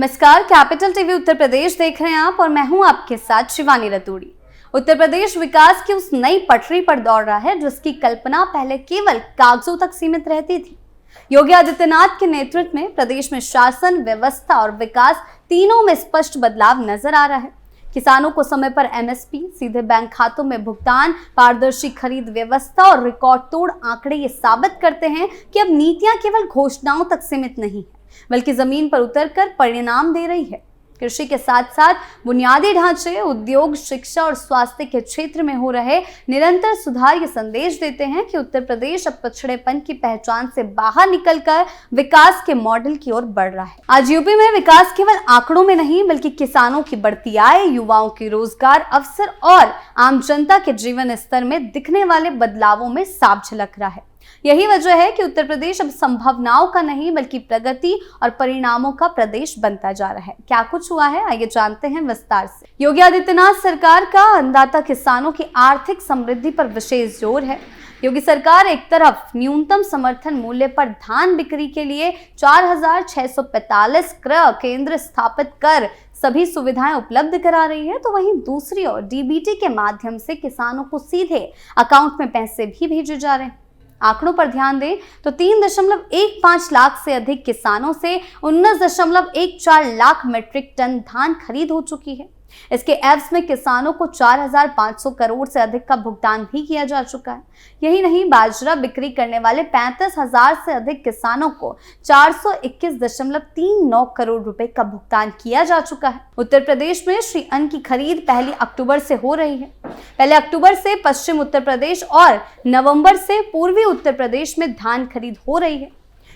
नमस्कार, capital TV Uttar Pradesh देख रहे हैं आप और मैं हूं आपके साथ शिवानी रतूड़ी। उत्तर प्रदेश विकास की उस नई पटरी पर दौड़ रहा है जिसकी कल्पना पहले केवल कागजों तक सीमित रहती थी। योगी आदित्यनाथ के नेतृत्व में प्रदेश में शासन, व्यवस्था और विकास तीनों में स्पष्ट बदलाव नजर आ रहा है। किसानों को समय पर एमएसपी, सीधे बैंक खातों में भुगतान, पारदर्शी खरीद व्यवस्था और रिकॉर्ड तोड़ आंकड़े ये साबित करते हैं कि अब नीतियां केवल घोषणाओं तक सीमित नहीं है बल्कि जमीन पर उतरकर परिणाम दे रही है। कृषि के साथ साथ बुनियादी ढांचे, उद्योग, शिक्षा और स्वास्थ्य के क्षेत्र में हो रहे निरंतर सुधार ये संदेश देते हैं कि उत्तर प्रदेश अब पिछड़ेपन की पहचान से बाहर निकलकर विकास के मॉडल की ओर बढ़ रहा है। आज यूपी में विकास केवल आंकड़ों में नहीं बल्कि किसानों की बढ़ती आय, युवाओं के रोजगार अवसर और आम जनता के जीवन स्तर में दिखने वाले बदलावों में साफ झलक रहा है। यही वजह है कि उत्तर प्रदेश अब संभावनाओं का नहीं बल्कि प्रगति और परिणामों का प्रदेश बनता जा रहा है। क्या कुछ हुआ है, आइए जानते हैं विस्तार से। योगी आदित्यनाथ सरकार का अन्नदाता किसानों की आर्थिक समृद्धि पर विशेष जोर है। योगी सरकार एक तरफ न्यूनतम समर्थन मूल्य पर धान बिक्री के लिए 4,645 क्रय केंद्र स्थापित कर सभी सुविधाएं उपलब्ध करा रही है, तो वहीं दूसरी ओर डीबीटी के माध्यम से किसानों को सीधे अकाउंट में पैसे भी भेजे जा रहे हैं। आंकड़ों पर ध्यान दें तो 3.15 लाख से अधिक किसानों से 19.14 लाख मीट्रिक टन धान खरीद हो चुकी है। इसके एवज में किसानों को 4,500 करोड़ से अधिक का भुगतान भी किया जा चुका है। यही नहीं, बाजरा बिक्री करने वाले 35,000 से अधिक किसानों को 421.39 करोड़ रुपए का भुगतान किया जा चुका है। उत्तर प्रदेश में श्री अन्न की खरीद 1 अक्टूबर से हो रही है। 1 अक्टूबर से पश्चिम उत्तर प्रदेश और नवंबर से पूर्वी उत्तर प्रदेश में धान खरीद हो रही है।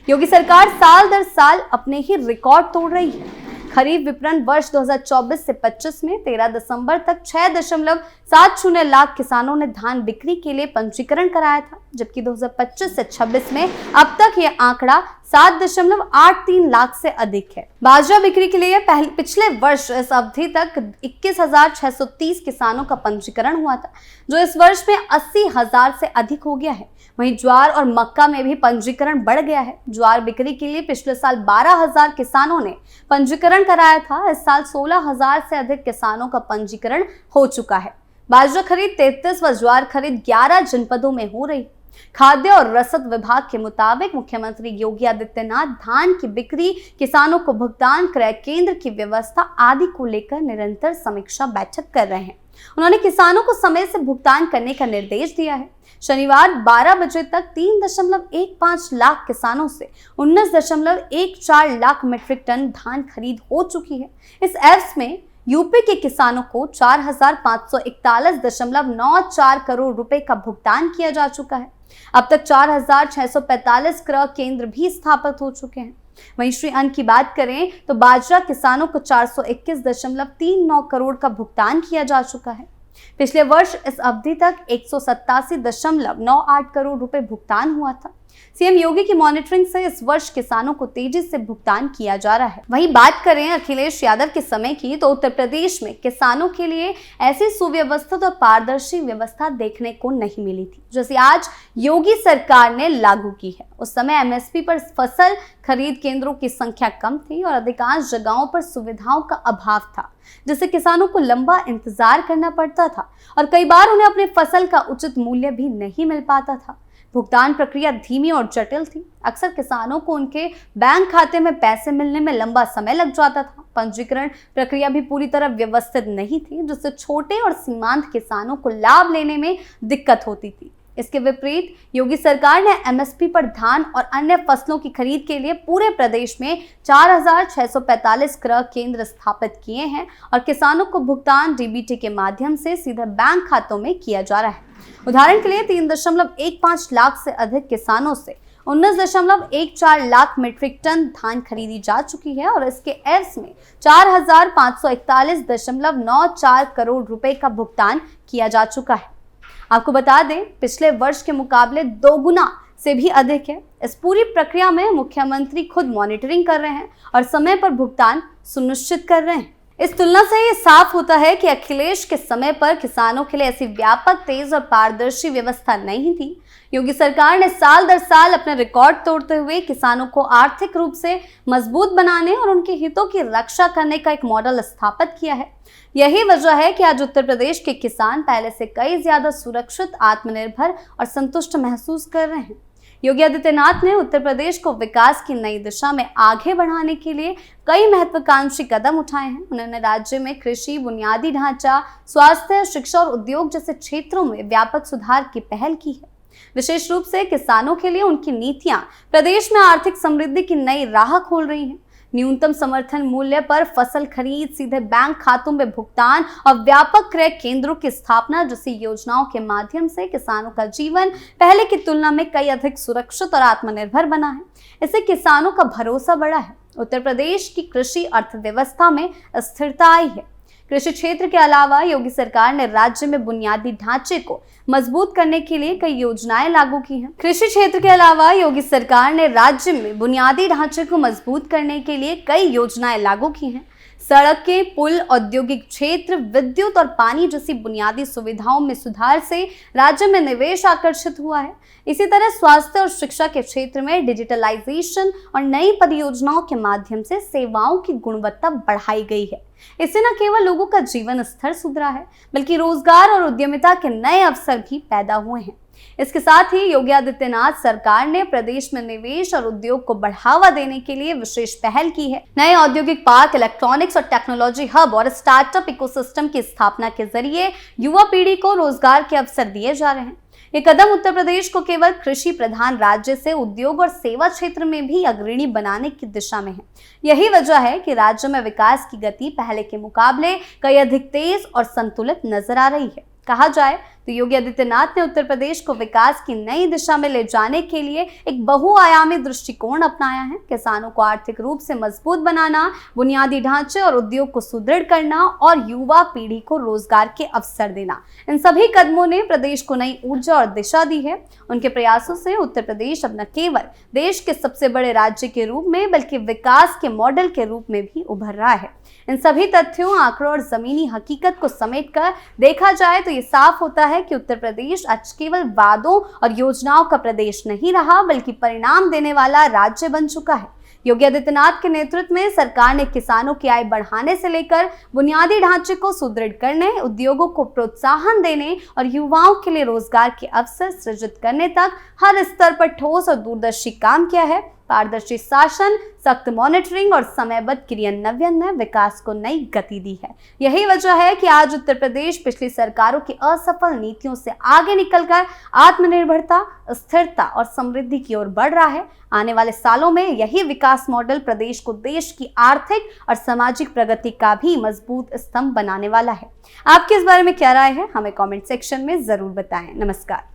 योगी सरकार साल दर साल अपने ही रिकॉर्ड तोड़ रही है। खरीफ विपणन वर्ष 2024 से 25 में 13 दिसंबर तक 6.70 लाख किसानों ने धान बिक्री के लिए पंजीकरण कराया था, जबकि 2025 से 26 में अब तक यह आंकड़ा 7.83 लाख से अधिक है। बाजरा बिक्री के लिए पिछले वर्ष इस अवधि तक 21,630 किसानों का पंजीकरण हुआ था, जो इस वर्ष में 80,000 से अधिक हो गया है। वहीं ज्वार और मक्का में भी पंजीकरण बढ़ गया है। ज्वार बिक्री के लिए पिछले साल 12,000 किसानों ने पंजीकरण कराया था। इस साल 16,000 से अधिक किसानों का पंजीकरण हो चुका है। बाजरा खरीद 33 व ज्वार खरीद 11 जनपदों में हो रही। खाद्य और रसद विभाग के मुताबिक मुख्यमंत्री योगी आदित्यनाथ धान की बिक्री, किसानों को भुगतान, क्रय केंद्र की व्यवस्था आदि को लेकर निरंतर समीक्षा बैठक कर रहे हैं। उन्होंने किसानों को समय से भुगतान करने का निर्देश दिया है। शनिवार 12 बजे तक 3.15 लाख किसानों से 19.14 लाख मीट्रिक टन धान खरीद हो चुकी है। इस एवज में यूपी के किसानों को 4,541.94 करोड़ रुपए का भुगतान किया जा चुका है। अब तक 4,645 क्रय केंद्र भी स्थापित हो चुके हैं। वहीं श्री अन्न की बात करें तो बाजरा किसानों को 421.39 करोड़ का भुगतान किया जा चुका है। पिछले वर्ष इस अवधि तक 187.98 करोड़ रुपए भुगतान हुआ था। सीएम योगी की मॉनिटरिंग से इस वर्ष किसानों को तेजी से भुगतान किया जा रहा है। वहीं बात करें अखिलेश यादव के समय की, तो उत्तर प्रदेश में किसानों के लिए ऐसी सुव्यवस्थित और पारदर्शी व्यवस्था देखने को नहीं मिली थी जैसे आज योगी सरकार ने लागू की है। उस समय एमएसपी पर फसल खरीद केंद्रों की संख्या कम थी और अधिकांश जगहों पर सुविधाओं का अभाव था, जिससे किसानों को लंबा इंतजार करना पड़ता था और कई बार उन्हें अपने फसल का उचित मूल्य भी नहीं मिल पाता था। भुगतान प्रक्रिया धीमी और जटिल थी। अक्सर किसानों को उनके बैंक खाते में पैसे मिलने में लंबा समय लग जाता था। पंजीकरण प्रक्रिया भी पूरी तरह व्यवस्थित नहीं थी, जिससे छोटे और सीमांत किसानों को लाभ लेने में दिक्कत होती थी। इसके विपरीत योगी सरकार ने एमएसपी पर धान और अन्य फसलों की खरीद के लिए पूरे प्रदेश में 4,645 क्रय केंद्र स्थापित किए हैं और किसानों को भुगतान डीबीटी के माध्यम से सीधे बैंक खातों में किया जा रहा है। उदाहरण के लिए 3.15 लाख से अधिक किसानों से 19.14 लाख मीट्रिक टन धान खरीदी जा चुकी है और इसके एवज में 4,541.94 करोड़ रुपए का भुगतान किया जा चुका है। आपको बता दें, पिछले वर्ष के मुकाबले 2 गुना से भी अधिक है। इस पूरी प्रक्रिया में मुख्यमंत्री खुद मॉनिटरिंग कर रहे हैं और समय पर भुगतान सुनिश्चित कर रहे हैं। इस तुलना से ये साफ होता है कि अखिलेश के समय पर किसानों के लिए ऐसी व्यापक, तेज और पारदर्शी व्यवस्था नहीं थी। योगी सरकार ने साल दर साल अपने रिकॉर्ड तोड़ते हुए किसानों को आर्थिक रूप से मजबूत बनाने और उनके हितों की रक्षा करने का एक मॉडल स्थापित किया है। यही वजह है कि आज उत्तर प्रदेश के किसान पहले से कई ज्यादा सुरक्षित, आत्मनिर्भर और संतुष्ट महसूस कर रहे हैं। योगी आदित्यनाथ ने उत्तर प्रदेश को विकास की नई दिशा में आगे बढ़ाने के लिए कई महत्वाकांक्षी कदम उठाए हैं। उन्होंने राज्य में कृषि, बुनियादी ढांचा, स्वास्थ्य, शिक्षा और उद्योग जैसे क्षेत्रों में व्यापक सुधार की पहल की है। विशेष रूप से किसानों के लिए उनकी नीतियां प्रदेश में आर्थिक समृद्धि की नई राह खोल रही हैं। न्यूनतम समर्थन मूल्य पर फसल खरीद, सीधे बैंक खातों में भुगतान और व्यापक क्रय केंद्रों की स्थापना जैसी योजनाओं के माध्यम से किसानों का जीवन पहले की तुलना में कई अधिक सुरक्षित और आत्मनिर्भर बना है। इससे किसानों का भरोसा बढ़ा है। उत्तर प्रदेश की कृषि अर्थव्यवस्था में स्थिरता आई है। कृषि क्षेत्र के अलावा योगी सरकार ने राज्य में बुनियादी ढांचे को मजबूत करने के लिए कई योजनाएं लागू की हैं। कृषि क्षेत्र के अलावा योगी सरकार ने राज्य में बुनियादी ढांचे को मजबूत करने के लिए कई योजनाएं लागू की हैं। सड़कें, पुल, औद्योगिक क्षेत्र, विद्युत और पानी जैसी बुनियादी सुविधाओं में सुधार से राज्य में निवेश आकर्षित हुआ है। इसी तरह स्वास्थ्य और शिक्षा के क्षेत्र में डिजिटलाइजेशन और नई परियोजनाओं के माध्यम से सेवाओं की गुणवत्ता बढ़ाई गई है। इससे न केवल लोगों का जीवन स्तर सुधरा है, बल्कि रोजगार और उद्यमिता के नए अवसर भी पैदा हुए हैं। इसके साथ ही योगी आदित्यनाथ सरकार ने प्रदेश में निवेश और उद्योग को बढ़ावा देने के लिए विशेष पहल की है। नए औद्योगिक पार्क, इलेक्ट्रॉनिक्स और टेक्नोलॉजी हब और स्टार्टअप इकोसिस्टम की स्थापना के जरिए युवा पीढ़ी को रोजगार के अवसर दिए जा रहे हैं। ये कदम उत्तर प्रदेश को केवल कृषि प्रधान राज्य से उद्योग और सेवा क्षेत्र में भी अग्रणी बनाने की दिशा में है। यही वजह है कि राज्य में विकास की गति पहले के मुकाबले कई अधिक तेज और संतुलित नजर आ रही है। कहा जाए तो योगी आदित्यनाथ ने उत्तर प्रदेश को विकास की नई दिशा में ले जाने के लिए एक बहुआयामी दृष्टिकोण अपनाया है। किसानों को आर्थिक रूप से मजबूत बनाना, बुनियादी ढांचे और उद्योग को सुदृढ़ करना और युवा पीढ़ी को रोजगार के अवसर देना, इन सभी कदमों ने प्रदेश को नई ऊर्जा और दिशा दी है। उनके प्रयासों से उत्तर प्रदेश अब न केवल देश के सबसे बड़े राज्य के रूप में बल्कि विकास के मॉडल के रूप में भी उभर रहा है। इन सभी तथ्यों, आंकड़ों और जमीनी हकीकत को समेटकर देखा जाए तो ये साफ होता है कि उत्तर प्रदेश आज केवल वादों और योजनाओं का प्रदेश नहीं रहा, बल्कि परिणाम देने वाला राज्य बन चुका है। योगी आदित्यनाथ के नेतृत्व में सरकार ने किसानों की आय बढ़ाने से लेकर बुनियादी ढांचे को सुदृढ़ करने, उद्योगों को प्रोत्साहन देने और युवाओं के लिए रोजगार के अवसर सृजित करने तक हर स्तर पर ठोस और दूरदर्शी काम किया है। पारदर्शी शासन, सख्त मॉनिटरिंग और समयबद्ध क्रियान्वयन ने विकास को नई गति दी है। यही वजह है कि आज उत्तर प्रदेश पिछली सरकारों की असफल नीतियों से आगे निकलकर आत्मनिर्भरता, स्थिरता और समृद्धि की ओर बढ़ रहा है। आने वाले सालों में यही विकास मॉडल प्रदेश को देश की आर्थिक और सामाजिक प्रगति का भी मजबूत स्तंभ बनाने वाला है। आपकी इस बारे में क्या राय है, हमें कमेंट सेक्शन में जरूर बताएं। नमस्कार।